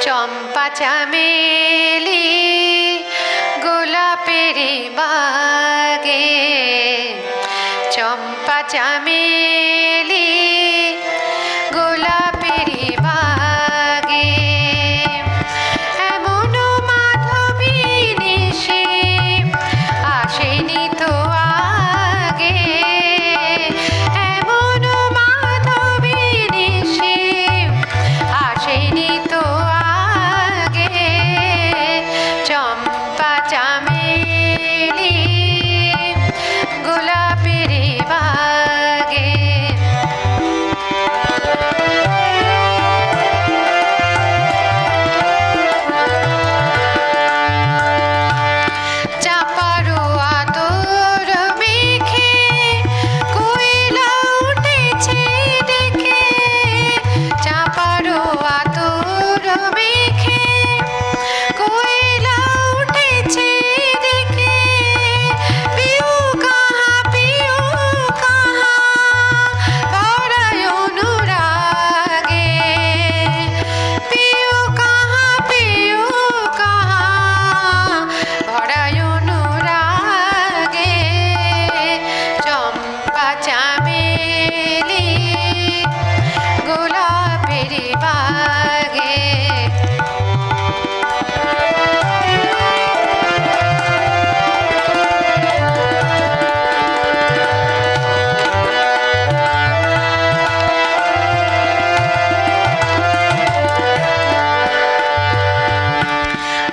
চম্পা চামেলি গোলাপের বাগে, চম্পা চামেলি গোলাপের বাগে, এমন মাধবী নিশি আসেনি তো আগে, এমন মাধবী নিশি আসেনি তো চম্পা চামেলি গোলাপের বাগে। চাঁপারো আতর মেখে কোয়েলা উঠেছে ডেকে, চাঁপারো আতর মেখে কোয়েলা উঠেছে ডেকে, পিউ কাহা ভরায় অনুরাগে, পিউ কাহা ভরায় অনুরাগে, চম্পা চামেলি গোলাপের বাগে।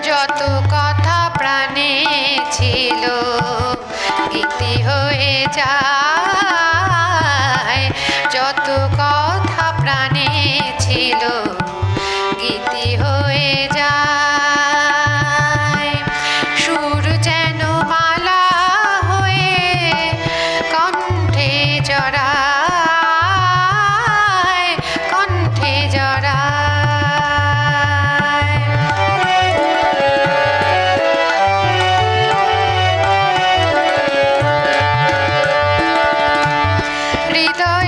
যত কথা প্রাণে ছিল গীতি হয়ে যায়, যত কথা প্রাণে ছিল গীতি হয়ে যায়, সুর যেন মালা হয়ে কণ্ঠে জড়ায়, কণ্ঠে জড়ায়। হৃদয়